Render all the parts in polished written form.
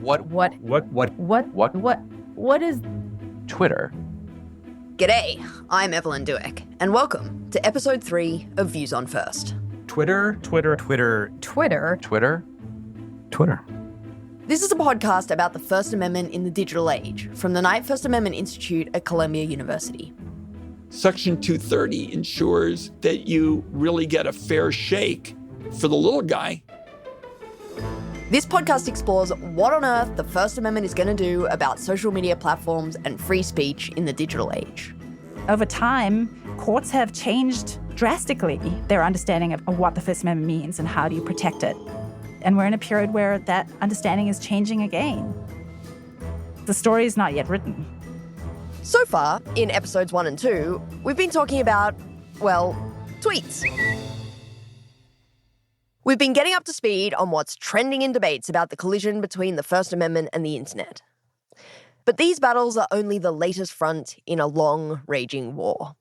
What is Twitter? G'day, I'm Evelyn Dueck, and welcome to episode 3 of Views on First. Twitter. This is a podcast about the First Amendment in the digital age from the Knight First Amendment Institute at Columbia University. Section 230 ensures that you really get a fair shake for the little guy. This podcast explores what on earth the First Amendment is going to do about social media platforms and free speech in the digital age. Over time, courts have changed drastically their understanding of what the First Amendment means and how do you protect it. And we're in a period where that understanding is changing again. The story is not yet written. So far, in episodes 1 and 2, we've been talking about, well, tweets. We've been getting up to speed on what's trending in debates about the collision between the First Amendment and the internet. But these battles are only the latest front in a long, raging war.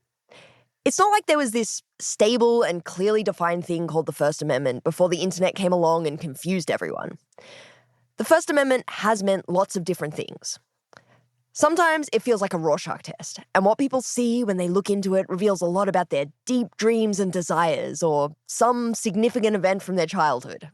It's not like there was this stable and clearly defined thing called the First Amendment before the internet came along and confused everyone. The First Amendment has meant lots of different things. Sometimes it feels like a Rorschach test, and what people see when they look into it reveals a lot about their deep dreams and desires or some significant event from their childhood.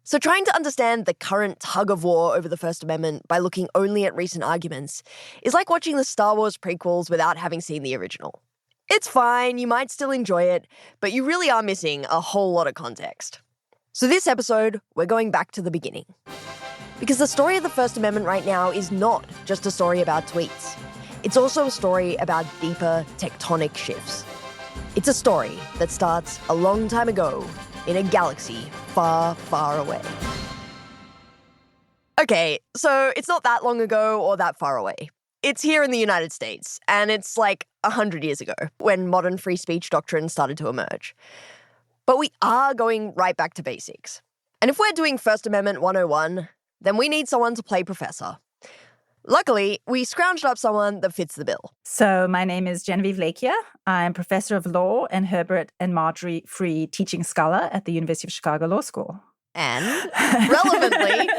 So trying to understand the current tug of war over the First Amendment by looking only at recent arguments is like watching the Star Wars prequels without having seen the original. It's fine, you might still enjoy it, but you really are missing a whole lot of context. So this episode, we're going back to the beginning. Because the story of the First Amendment right now is not just a story about tweets. It's also a story about deeper tectonic shifts. It's a story that starts a long time ago in a galaxy far, far away. Okay, so it's not that long ago or that far away. It's here in the United States, and it's like 100 years ago when modern free speech doctrine started to emerge. But we are going right back to basics. And if we're doing First Amendment 101, then we need someone to play professor. Luckily, we scrounged up someone that fits the bill. So my name is Genevieve Lakia. I'm professor of law and Herbert and Marjorie Free teaching scholar at the University of Chicago Law School. And, relevantly,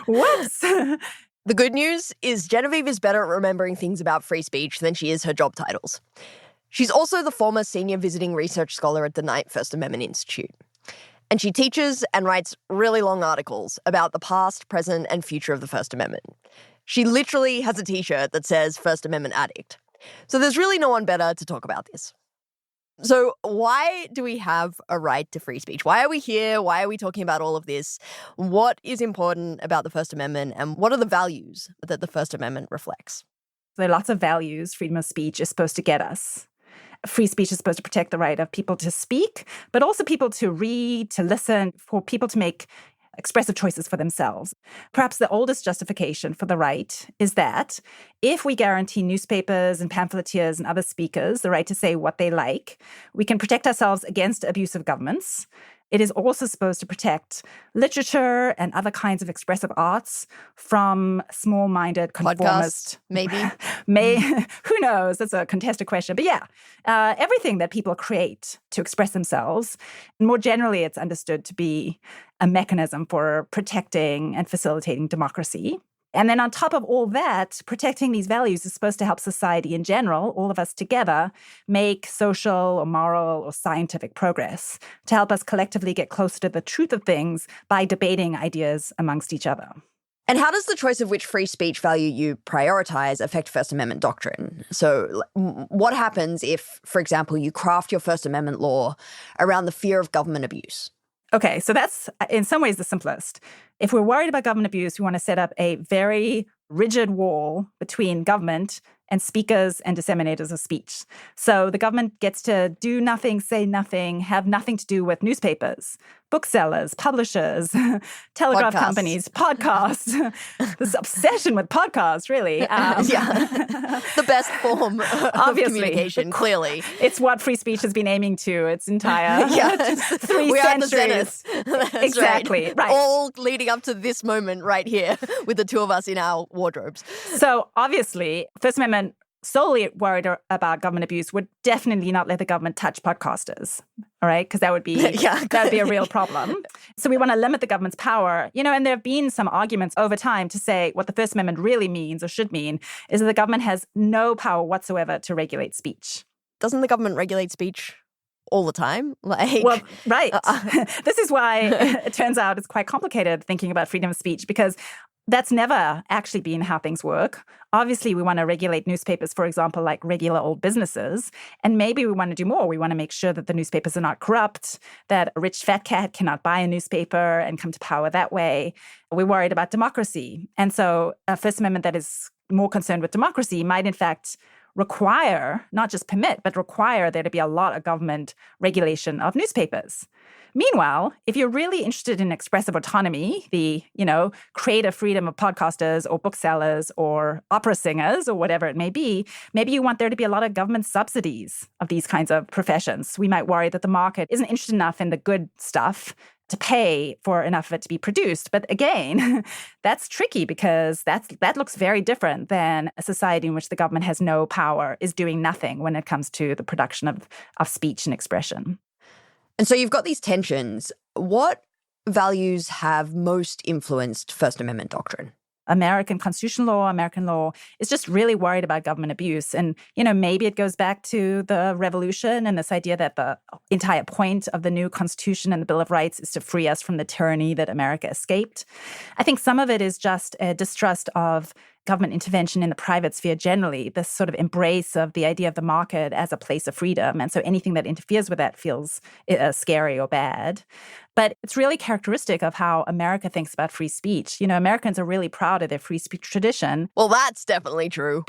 whoops! The good news is Genevieve is better at remembering things about free speech than she is her job titles. She's also the former senior visiting research scholar at the Knight First Amendment Institute. And she teaches and writes really long articles about the past, present, and future of the First Amendment. She literally has a t-shirt that says First Amendment Addict. So there's really no one better to talk about this. So why do we have a right to free speech? Why are we here? Why are we talking about all of this? What is important about the First Amendment, and what are the values that the First Amendment reflects? There are lots of values freedom of speech is supposed to get us. Free speech is supposed to protect the right of people to speak, but also people to read, to listen, for people to make expressive choices for themselves. Perhaps the oldest justification for the right is that if we guarantee newspapers and pamphleteers and other speakers the right to say what they like, we can protect ourselves against abusive governments. It is also supposed to protect literature and other kinds of expressive arts from small-minded conformist. Podcasts, maybe? Who knows? That's a contested question. But yeah, everything that people create to express themselves. And more generally, it's understood to be a mechanism for protecting and facilitating democracy. And then on top of all that, protecting these values is supposed to help society in general, all of us together, make social or moral or scientific progress, to help us collectively get closer to the truth of things by debating ideas amongst each other. And how does the choice of which free speech value you prioritize affect First Amendment doctrine? So what happens if, for example, you craft your First Amendment law around the fear of government abuse? Okay, so that's in some ways the simplest. If we're worried about government abuse, we want to set up a very rigid wall between government and speakers and disseminators of speech. So the government gets to do nothing, say nothing, have nothing to do with newspapers, booksellers, publishers, telegraph companies, podcasts. This obsession with podcasts, really. The best form of communication, clearly. It's what free speech has been aiming to its entire 3 we centuries. Are the That's exactly. Right. All leading up to this moment right here with the two of us in our wardrobes. So obviously, First Amendment solely worried about government abuse would definitely not let the government touch podcasters, all right? Because that would be a real problem. So we want to limit the government's power. And there have been some arguments over time to say what the First Amendment really means or should mean is that the government has no power whatsoever to regulate speech. Doesn't the government regulate speech all the time? Well, right. This is why it turns out it's quite complicated thinking about freedom of speech, because that's never actually been how things work. Obviously, we want to regulate newspapers, for example, like regular old businesses. And maybe we want to do more. We want to make sure that the newspapers are not corrupt, that a rich fat cat cannot buy a newspaper and come to power that way. We're worried about democracy. And so a First Amendment that is more concerned with democracy might, in fact, require, not just permit, but require there to be a lot of government regulation of newspapers. Meanwhile, if you're really interested in expressive autonomy, the, creative freedom of podcasters or booksellers or opera singers or whatever it may be, maybe you want there to be a lot of government subsidies of these kinds of professions. We might worry that the market isn't interested enough in the good stuff to pay for enough of it to be produced. But again, that's tricky because that looks very different than a society in which the government has no power, is doing nothing when it comes to the production of speech and expression. And so you've got these tensions. What values have most influenced First Amendment doctrine? American constitutional law, American law is just really worried about government abuse. And, maybe it goes back to the revolution and this idea that the entire point of the new Constitution and the Bill of Rights is to free us from the tyranny that America escaped. I think some of it is just a distrust of government intervention in the private sphere generally, this sort of embrace of the idea of the market as a place of freedom. And so anything that interferes with that feels scary or bad. But it's really characteristic of how America thinks about free speech. Americans are really proud of their free speech tradition. Well, that's definitely true.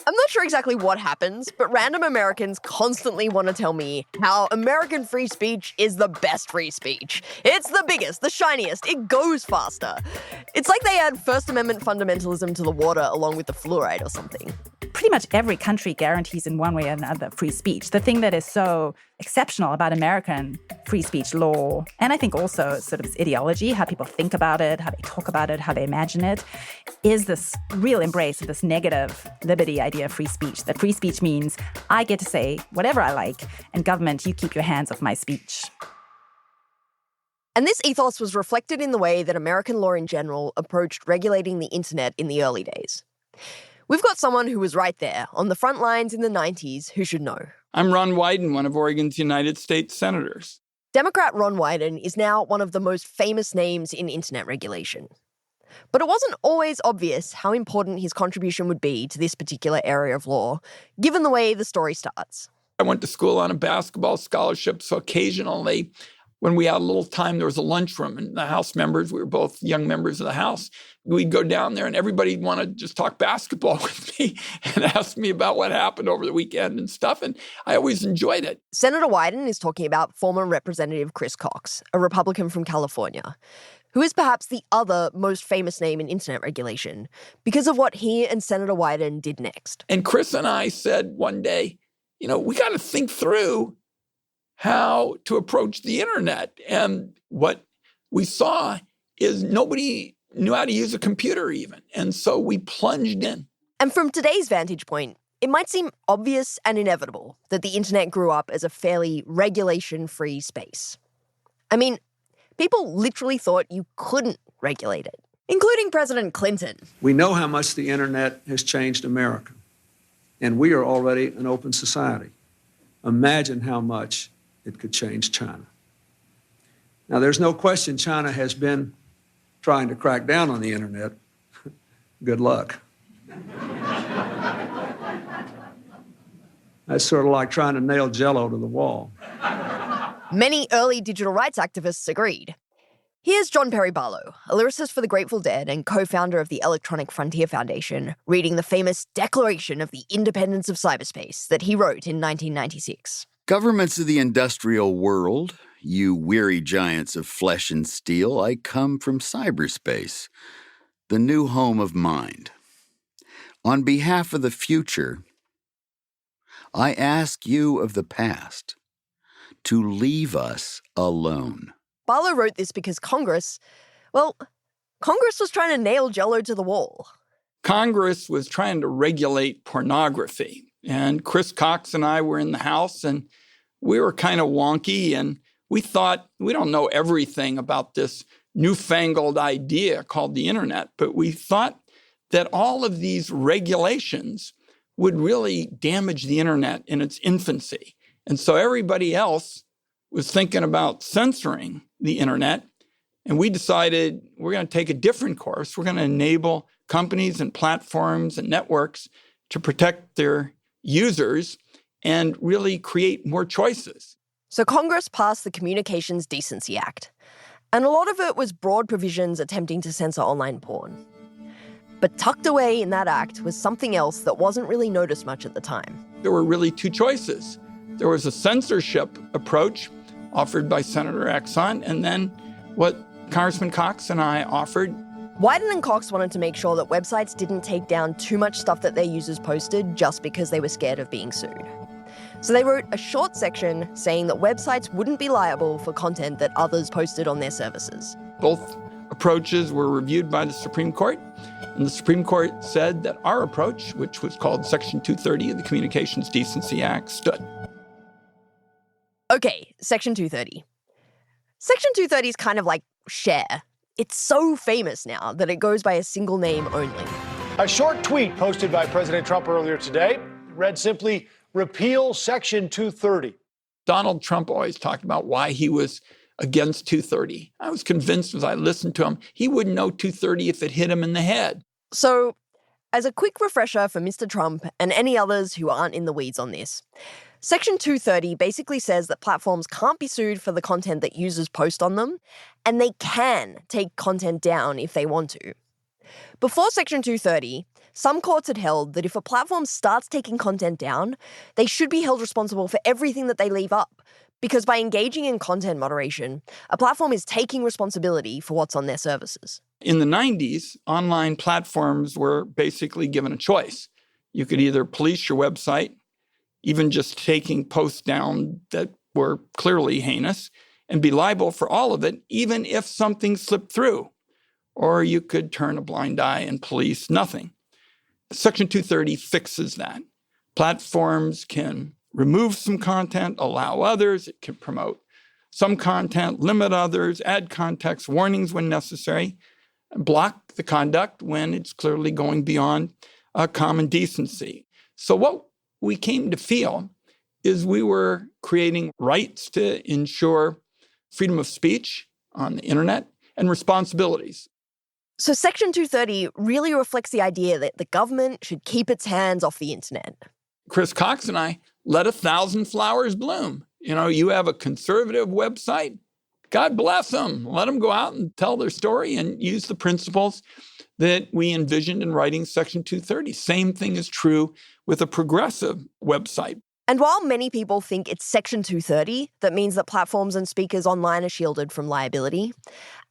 I'm not sure exactly what happens, but random Americans constantly want to tell me how American free speech is the best free speech. It's the biggest, the shiniest, it goes faster. It's like they add First Amendment fundamentalism to the water along with the fluoride or something. Pretty much every country guarantees in one way or another free speech. The thing that is so exceptional about American free speech law, and I think also sort of its ideology, how people think about it, how they talk about it, how they imagine it, is this real embrace of this negative liberty idea of free speech, that free speech means I get to say whatever I like, and government, you keep your hands off my speech. And this ethos was reflected in the way that American law in general approached regulating the internet in the early days. We've got someone who was right there on the front lines in the 90s who should know. I'm Ron Wyden, one of Oregon's United States senators. Democrat Ron Wyden is now one of the most famous names in internet regulation. But it wasn't always obvious how important his contribution would be to this particular area of law, given the way the story starts. I went to school on a basketball scholarship, so occasionally, when we had a little time, there was a lunchroom, and the House members, we were both young members of the House, we'd go down there and everybody'd want to just talk basketball with me and ask me about what happened over the weekend and stuff, and I always enjoyed it. Senator Wyden is talking about former Representative Chris Cox, a Republican from California, who is perhaps the other most famous name in internet regulation because of what he and Senator Wyden did next. And Chris and I said one day, we got to think through how to approach the internet. And what we saw is nobody knew how to use a computer even. And so we plunged in. And from today's vantage point, it might seem obvious and inevitable that the internet grew up as a fairly regulation-free space. I mean, people literally thought you couldn't regulate it, including President Clinton. We know how much the internet has changed America, and we are already an open society. Imagine how much it could change China. Now, there's no question China has been trying to crack down on the internet. Good luck. That's sort of like trying to nail Jell-O to the wall. Many early digital rights activists agreed. Here's John Perry Barlow, a lyricist for the Grateful Dead and co-founder of the Electronic Frontier Foundation, reading the famous Declaration of the Independence of Cyberspace that he wrote in 1996. Governments of the industrial world, you weary giants of flesh and steel, I come from cyberspace, the new home of mind. On behalf of the future, I ask you of the past to leave us alone. Barlow wrote this because Congress was trying to nail Jell-O to the wall. Congress was trying to regulate pornography. And Chris Cox and I were in the House, and we were kind of wonky, and we thought, we don't know everything about this newfangled idea called the internet, but we thought that all of these regulations would really damage the internet in its infancy. And so everybody else was thinking about censoring the internet, and we decided we're going to take a different course. We're going to enable companies and platforms and networks to protect their users and really create more choices. So Congress passed the Communications Decency Act, and a lot of it was broad provisions attempting to censor online porn. But tucked away in that act was something else that wasn't really noticed much at the time. There were really two choices. There was a censorship approach offered by Senator Exxon, and then what Congressman Cox and I offered. Wyden and Cox wanted to make sure that websites didn't take down too much stuff that their users posted just because they were scared of being sued. So they wrote a short section saying that websites wouldn't be liable for content that others posted on their services. Both approaches were reviewed by the Supreme Court, and the Supreme Court said that our approach, which was called Section 230 of the Communications Decency Act, stood. Okay, Section 230. Section 230 is kind of like Share. It's so famous now that it goes by a single name only. A short tweet posted by President Trump earlier today read simply, "Repeal Section 230. Donald Trump always talked about why he was against 230. I was convinced as I listened to him, he wouldn't know 230 if it hit him in the head. So, as a quick refresher for Mr. Trump and any others who aren't in the weeds on this, Section 230 basically says that platforms can't be sued for the content that users post on them, and they can take content down if they want to. Before Section 230, some courts had held that if a platform starts taking content down, they should be held responsible for everything that they leave up, because by engaging in content moderation, a platform is taking responsibility for what's on their services. In the 90s, online platforms were basically given a choice. You could either police your website, even just taking posts down that were clearly heinous, and be liable for all of it, even if something slipped through. Or you could turn a blind eye and police nothing. Section 230 fixes that. Platforms can remove some content, allow others. It can promote some content, limit others, add context, warnings when necessary, and block the conduct when it's clearly going beyond common decency. So what we came to feel is we were creating rights to ensure freedom of speech on the internet and responsibilities. So Section 230 really reflects the idea that the government should keep its hands off the internet. Chris Cox and I let 1,000 flowers bloom. You know, you have a conservative website, God bless them. Let them go out and tell their story and use the principles that we envisioned in writing Section 230. Same thing is true with a progressive website. And while many people think it's Section 230 that means that platforms and speakers online are shielded from liability,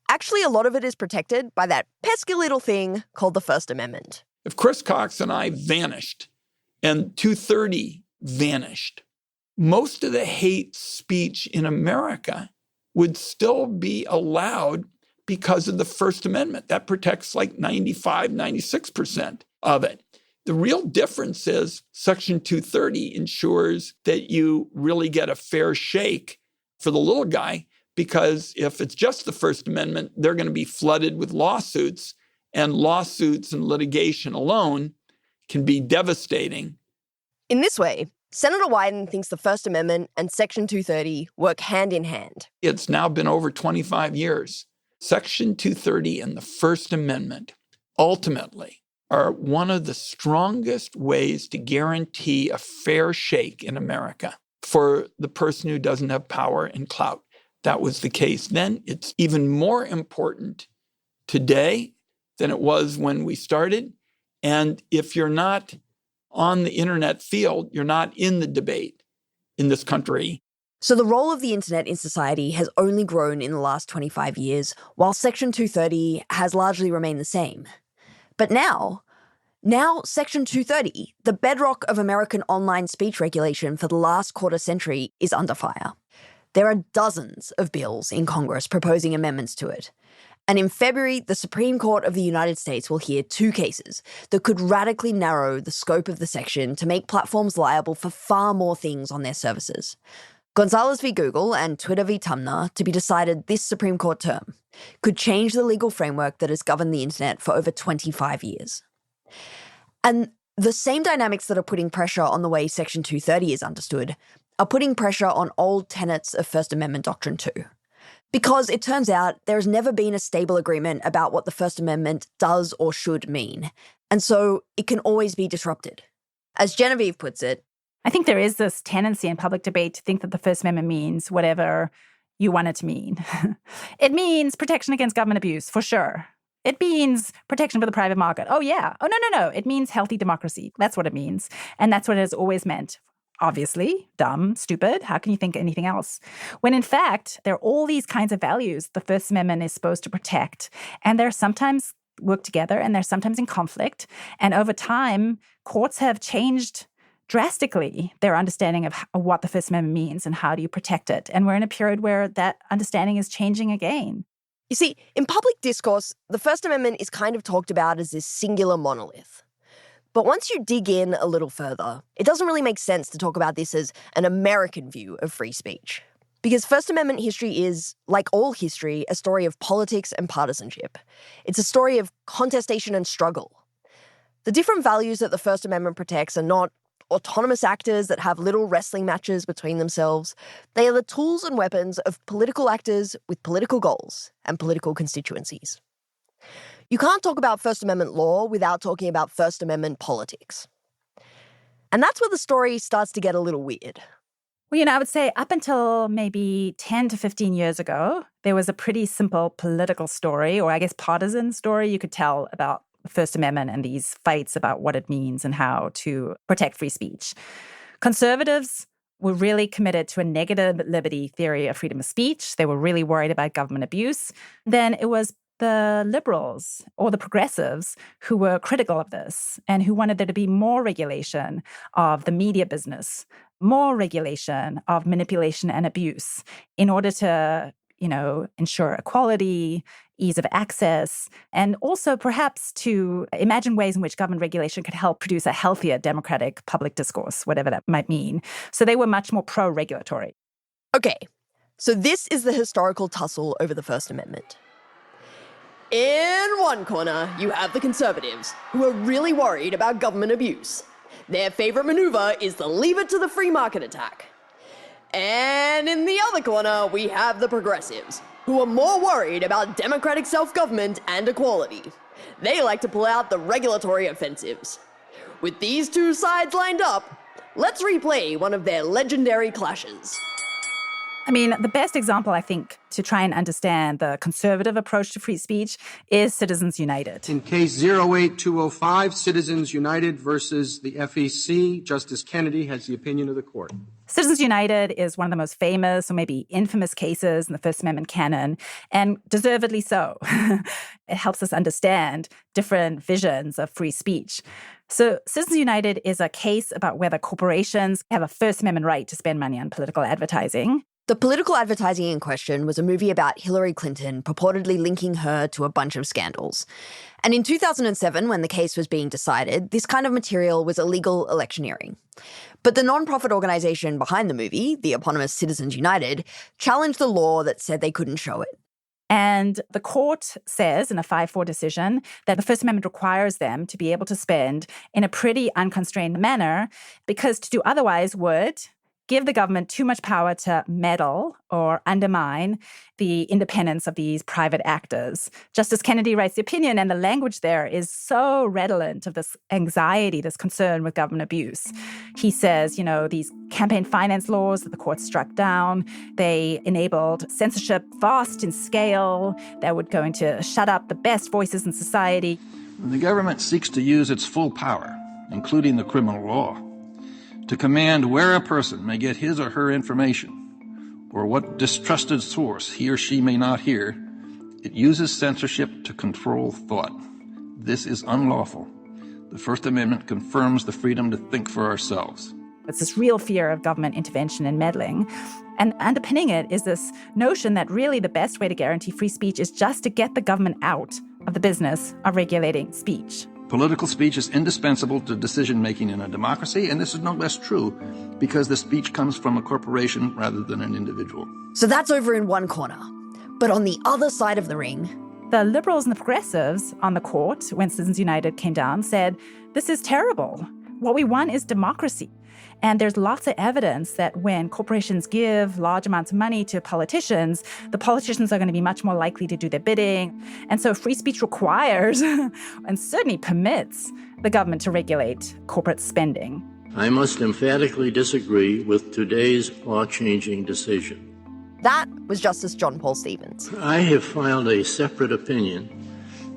actually a lot of it is protected by that pesky little thing called the First Amendment. If Chris Cox and I vanished and 230 vanished, most of the hate speech in America would still be allowed because of the First Amendment. That protects like 95, 96% of it. The real difference is Section 230 ensures that you really get a fair shake for the little guy, because if it's just the First Amendment, they're going to be flooded with lawsuits, and lawsuits and litigation alone can be devastating. In this way, Senator Wyden thinks the First Amendment and Section 230 work hand in hand. It's now been over 25 years. Section 230 and the First Amendment ultimately are one of the strongest ways to guarantee a fair shake in America for the person who doesn't have power and clout. That was the case then. It's even more important today than it was when we started. And if you're not on the internet field, you're not in the debate in this country. So the role of the internet in society has only grown in the last 25 years, while Section 230 has largely remained the same. But now Section 230, the bedrock of American online speech regulation for the last quarter century, is under fire. There are dozens of bills in Congress proposing amendments to it. And in February, the Supreme Court of the United States will hear 2 cases that could radically narrow the scope of the section to make platforms liable for far more things on their services. Gonzalez v. Google and Twitter v. Tumblr, to be decided this Supreme Court term, could change the legal framework that has governed the internet for over 25 years. And the same dynamics that are putting pressure on the way Section 230 is understood are putting pressure on old tenets of First Amendment doctrine too. Because it turns out there has never been a stable agreement about what the First Amendment does or should mean, and so it can always be disrupted. As Genevieve puts it, I think there is this tendency in public debate to think that the First Amendment means whatever you want it to mean. It means protection against government abuse, for sure. It means protection for the private market. Oh, yeah. Oh, no. It means healthy democracy. That's what it means. And that's what it has always meant. Obviously, dumb, stupid. How can you think anything else? When in fact, there are all these kinds of values the First Amendment is supposed to protect. And they're sometimes work together and they're sometimes in conflict. And over time, courts have changed drastically their understanding of what the First Amendment means and how do you protect it. And we're in a period where that understanding is changing again. You see, in public discourse, the First Amendment is kind of talked about as this singular monolith. But once you dig in a little further, it doesn't really make sense to talk about this as an American view of free speech. Because First Amendment history is, like all history, a story of politics and partisanship. It's a story of contestation and struggle. The different values that the First Amendment protects are not autonomous actors that have little wrestling matches between themselves. They are the tools and weapons of political actors with political goals and political constituencies. You can't talk about First Amendment law without talking about First Amendment politics. And that's where the story starts to get a little weird. Well, I would say up until maybe 10 to 15 years ago, there was a pretty simple political story, or I guess partisan story you could tell about the First Amendment and these fights about what it means and how to protect free speech. Conservatives were really committed to a negative liberty theory of freedom of speech. They were really worried about government abuse. Then it was the liberals or the progressives who were critical of this and who wanted there to be more regulation of the media business, more regulation of manipulation and abuse in order to, ensure equality, ease of access, and also perhaps to imagine ways in which government regulation could help produce a healthier democratic public discourse, whatever that might mean. So they were much more pro-regulatory. Okay, so this is the historical tussle over the First Amendment. In one corner, you have the conservatives, who are really worried about government abuse. Their favorite maneuver is the leave it to the free market attack. And in the other corner, we have the progressives, who are more worried about democratic self-government and equality. They like to pull out the regulatory offensives. With these two sides lined up, let's replay one of their legendary clashes. The best example, I think, to try and understand the conservative approach to free speech is Citizens United. In case 08205, Citizens United versus the FEC, Justice Kennedy has the opinion of the court. Citizens United is one of the most famous or maybe infamous cases in the First Amendment canon, and deservedly so. It helps us understand different visions of free speech. So Citizens United is a case about whether corporations have a First Amendment right to spend money on political advertising. The political advertising in question was a movie about Hillary Clinton purportedly linking her to a bunch of scandals. And in 2007, when the case was being decided, this kind of material was illegal electioneering. But the nonprofit organization behind the movie, the eponymous Citizens United, challenged the law that said they couldn't show it. And the court says in a 5-4 decision that the First Amendment requires them to be able to spend in a pretty unconstrained manner, because to do otherwise would give the government too much power to meddle or undermine the independence of these private actors. Justice Kennedy writes the opinion, and the language there is so redolent of this anxiety, this concern with government abuse. He says, these campaign finance laws that the court struck down, they enabled censorship vast in scale that would going to shut up the best voices in society. The government seeks to use its full power, including the criminal law, to command where a person may get his or her information, or what distrusted source he or she may not hear. It uses censorship to control thought. This is unlawful. The First Amendment confirms the freedom to think for ourselves. It's this real fear of government intervention and meddling. And underpinning it is this notion that really the best way to guarantee free speech is just to get the government out of the business of regulating speech. Political speech is indispensable to decision-making in a democracy, and this is no less true because the speech comes from a corporation rather than an individual. So that's over in one corner. But on the other side of the ring, the Liberals and the Progressives on the court, when Citizens United came down, said, this is terrible. What we want is democracy. And there's lots of evidence that when corporations give large amounts of money to politicians, the politicians are going to be much more likely to do their bidding. And so free speech requires and certainly permits the government to regulate corporate spending. I must emphatically disagree with today's law-changing decision. That was Justice John Paul Stevens. I have filed a separate opinion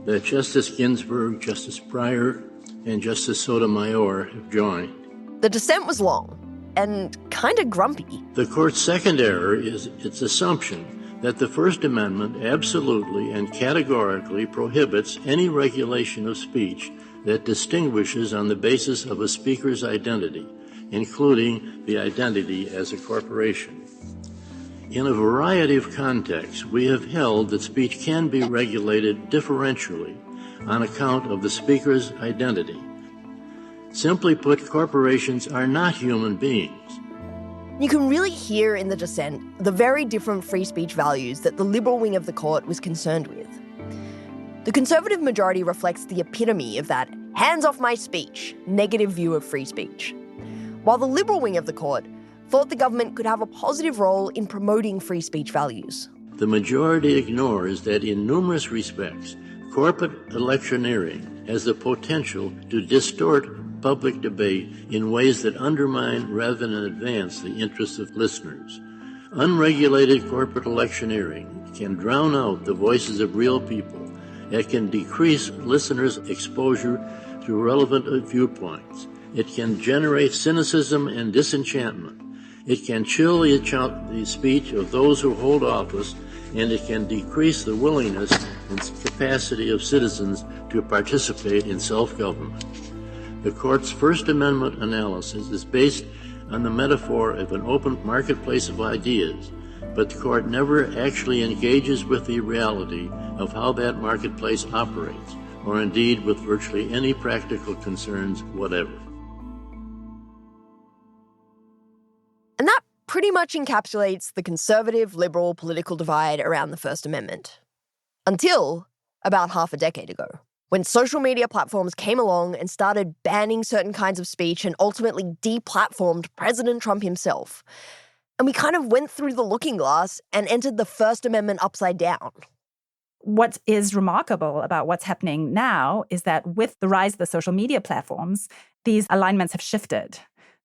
that Justice Ginsburg, Justice Breyer, and Justice Sotomayor have joined. The dissent was long and kind of grumpy. The court's second error is its assumption that the First Amendment absolutely and categorically prohibits any regulation of speech that distinguishes on the basis of a speaker's identity, including the identity as a corporation. In a variety of contexts, we have held that speech can be regulated differentially on account of the speaker's identity. Simply put, corporations are not human beings. You can really hear in the dissent the very different free speech values that the liberal wing of the court was concerned with. The conservative majority reflects the epitome of that hands off my speech negative view of free speech, while the liberal wing of the court thought the government could have a positive role in promoting free speech values. The majority ignores that in numerous respects, corporate electioneering has the potential to distort public debate in ways that undermine rather than advance the interests of listeners. Unregulated corporate electioneering can drown out the voices of real people. It can decrease listeners' exposure to relevant viewpoints. It can generate cynicism and disenchantment. It can chill the speech of those who hold office, and it can decrease the willingness and capacity of citizens to participate in self-government. The court's First Amendment analysis is based on the metaphor of an open marketplace of ideas, but the court never actually engages with the reality of how that marketplace operates, or indeed with virtually any practical concerns whatever. And that pretty much encapsulates the conservative-liberal political divide around the First Amendment. Until about half a decade ago, when social media platforms came along and started banning certain kinds of speech and ultimately deplatformed President Trump himself. And we kind of went through the looking glass and entered the First Amendment upside down. What is remarkable about what's happening now is that with the rise of the social media platforms, these alignments have shifted.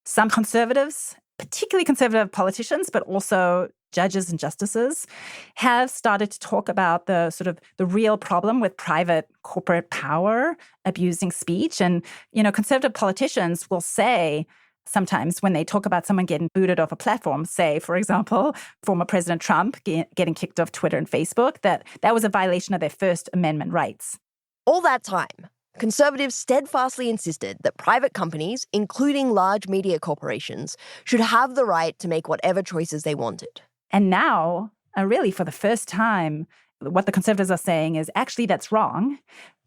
Some conservatives, particularly conservative politicians, but also judges and justices, have started to talk about the sort of the real problem with private corporate power abusing speech. And, conservative politicians will say sometimes when they talk about someone getting booted off a platform, say, for example, former President Trump getting kicked off Twitter and Facebook, that was a violation of their First Amendment rights. All that time, conservatives steadfastly insisted that private companies, including large media corporations, should have the right to make whatever choices they wanted. And now, really for the first time, what the conservatives are saying is actually that's wrong.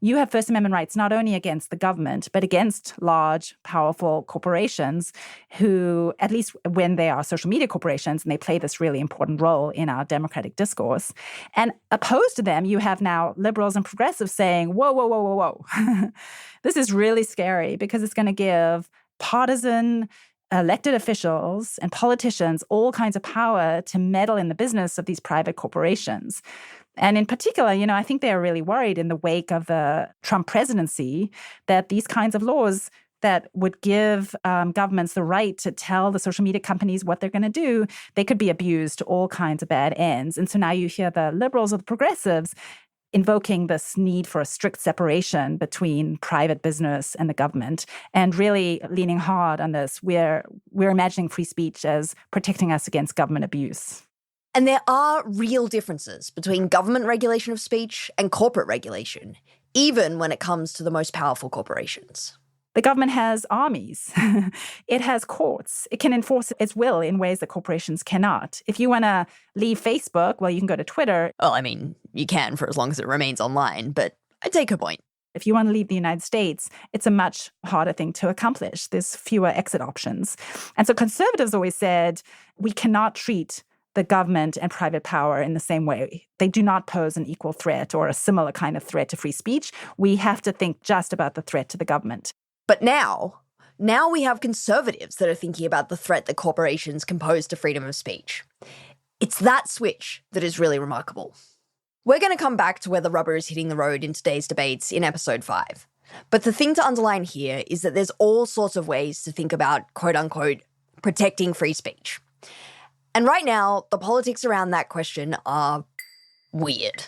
You have First Amendment rights not only against the government, but against large, powerful corporations who, at least when they are social media corporations, and they play this really important role in our democratic discourse. And opposed to them, you have now liberals and progressives saying, whoa, whoa, whoa, whoa, whoa. This is really scary because it's going to give partisan elected officials and politicians all kinds of power to meddle in the business of these private corporations. And in particular, I think they are really worried in the wake of the Trump presidency that these kinds of laws that would give governments the right to tell the social media companies what they're going to do, they could be abused to all kinds of bad ends. And so now you hear the liberals or the progressives invoking this need for a strict separation between private business and the government, and really leaning hard on this. We're imagining free speech as protecting us against government abuse. And there are real differences between government regulation of speech and corporate regulation, even when it comes to the most powerful corporations. The government has armies. It has courts. It can enforce its will in ways that corporations cannot. If you want to leave Facebook, well, you can go to Twitter. Well, I mean, you can for as long as it remains online, but I take her point. If you want to leave the United States, it's a much harder thing to accomplish. There's fewer exit options. And so conservatives always said, we cannot treat the government and private power in the same way. They do not pose an equal threat or a similar kind of threat to free speech. We have to think just about the threat to the government. But now we have conservatives that are thinking about the threat that corporations can pose to freedom of speech. It's that switch that is really remarkable. We're going to come back to where the rubber is hitting the road in today's debates in episode 5. But the thing to underline here is that there's all sorts of ways to think about, quote unquote, protecting free speech. And right now, the politics around that question are weird.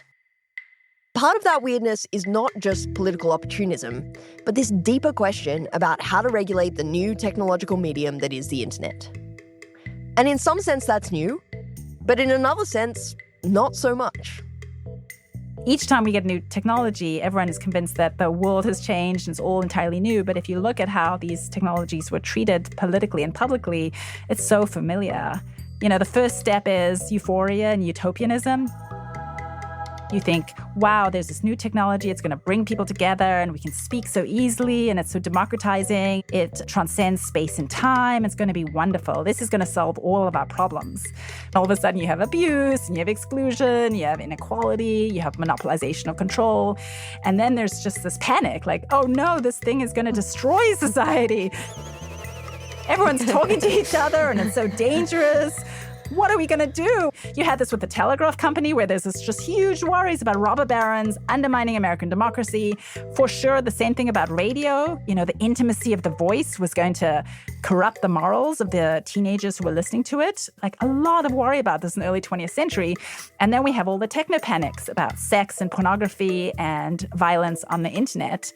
Part of that weirdness is not just political opportunism, but this deeper question about how to regulate the new technological medium that is the internet. And in some sense, that's new, but in another sense, not so much. Each time we get new technology, everyone is convinced that the world has changed and it's all entirely new. But if you look at how these technologies were treated politically and publicly, it's so familiar. You know, the first step is euphoria and utopianism. You think, wow, there's this new technology. It's going to bring people together and we can speak so easily and it's so democratizing. It transcends space and time. It's going to be wonderful. This is going to solve all of our problems. And all of a sudden you have abuse and you have exclusion, you have inequality, you have monopolization of control. And then there's just this panic like, oh no, this thing is going to destroy society. Everyone's talking to each other and it's so dangerous. What are we going to do? You had this with the telegraph company where there's this just huge worries about robber barons undermining American democracy. For sure, the same thing about radio. You know, the intimacy of the voice was going to corrupt the morals of the teenagers who were listening to it. Like a lot of worry about this in the early 20th century. And then we have all the techno panics about sex and pornography and violence on the internet.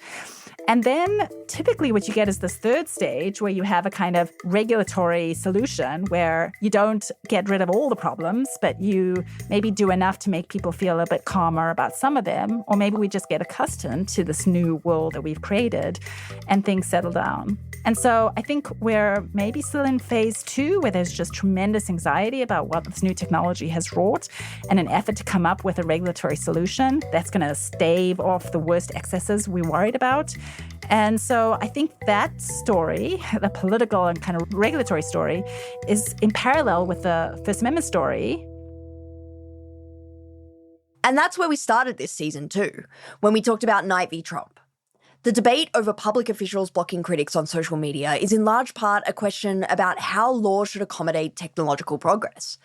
And then typically what you get is this third stage where you have a kind of regulatory solution where you don't get rid of all the problems, but you maybe do enough to make people feel a bit calmer about some of them. Or maybe we just get accustomed to this new world that we've created and things settle down. And so I think we're maybe still in phase 2 where there's just tremendous anxiety about what this new technology has wrought and an effort to come up with a regulatory solution that's going to stave off the worst excesses we're worried about. And so I think that story, the political and kind of regulatory story, is in parallel with the First Amendment story. And that's where we started this season too, when we talked about Knight v. Trump. The debate over public officials blocking critics on social media is in large part a question about how law should accommodate technological progress.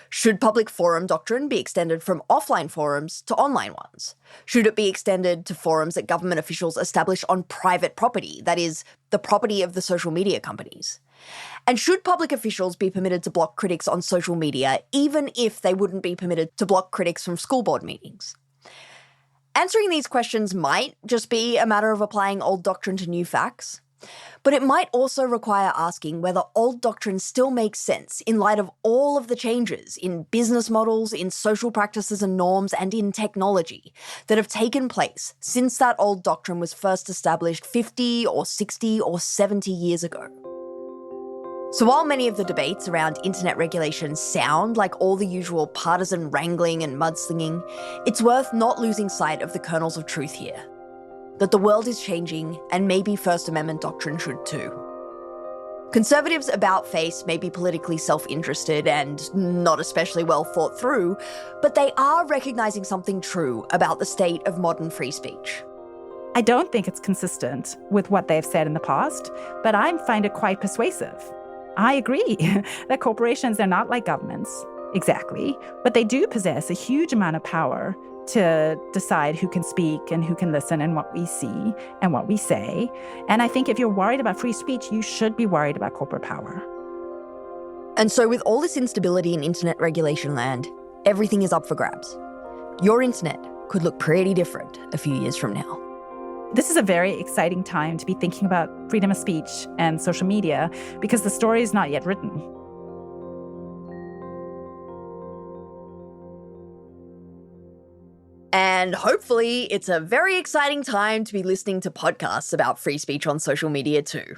Should public forum doctrine be extended from offline forums to online ones? Should it be extended to forums that government officials establish on private property, that is, the property of the social media companies? And should public officials be permitted to block critics on social media, even if they wouldn't be permitted to block critics from school board meetings? Answering these questions might just be a matter of applying old doctrine to new facts, but it might also require asking whether old doctrine still makes sense in light of all of the changes in business models, in social practices and norms, and in technology that have taken place since that old doctrine was first established 50 or 60 or 70 years ago. So while many of the debates around internet regulation sound like all the usual partisan wrangling and mudslinging, it's worth not losing sight of the kernels of truth here. That the world is changing, and maybe First Amendment doctrine should too. Conservatives about face may be politically self-interested and not especially well thought through, but they are recognising something true about the state of modern free speech. I don't think it's consistent with what they've said in the past, but I find it quite persuasive. I agree that corporations are not like governments, exactly, but they do possess a huge amount of power to decide who can speak and who can listen and what we see and what we say. And I think if you're worried about free speech, you should be worried about corporate power. And so with all this instability in internet regulation land, everything is up for grabs. Your internet could look pretty different a few years from now. This is a very exciting time to be thinking about freedom of speech and social media because the story is not yet written. And And hopefully, it's a very exciting time to be listening to podcasts about free speech on social media too.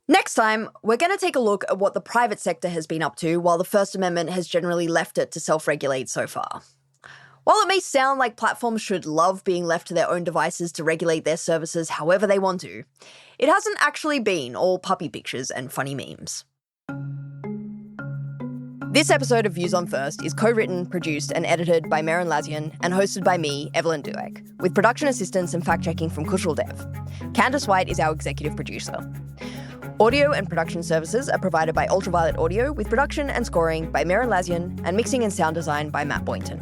Next time, we're going to take a look at what the private sector has been up to while the First Amendment has generally left it to self-regulate so far. While it may sound like platforms should love being left to their own devices to regulate their services however they want to, it hasn't actually been all puppy pictures and funny memes. This episode of Views on First is co-written, produced and edited by Maren Lazian and hosted by me, Evelyn Dueck, with production assistance and fact-checking from Kushal Dev. Candice White is our executive producer. Audio and production services are provided by Ultraviolet Audio, with production and scoring by Maren Lazian and mixing and sound design by Matt Boynton.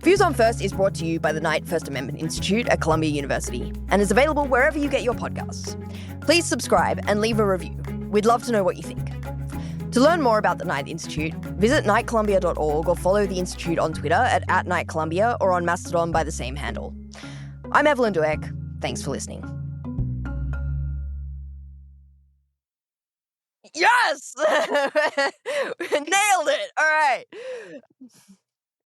Views on First is brought to you by the Knight First Amendment Institute at Columbia University and is available wherever you get your podcasts. Please subscribe and leave a review. We'd love to know what you think. To learn more about the Knight Institute, visit knightcolumbia.org or follow the Institute on Twitter at @KnightColumbia or on Mastodon by the same handle. I'm Evelyn Dueck. Thanks for listening. Yes! Nailed it! All right.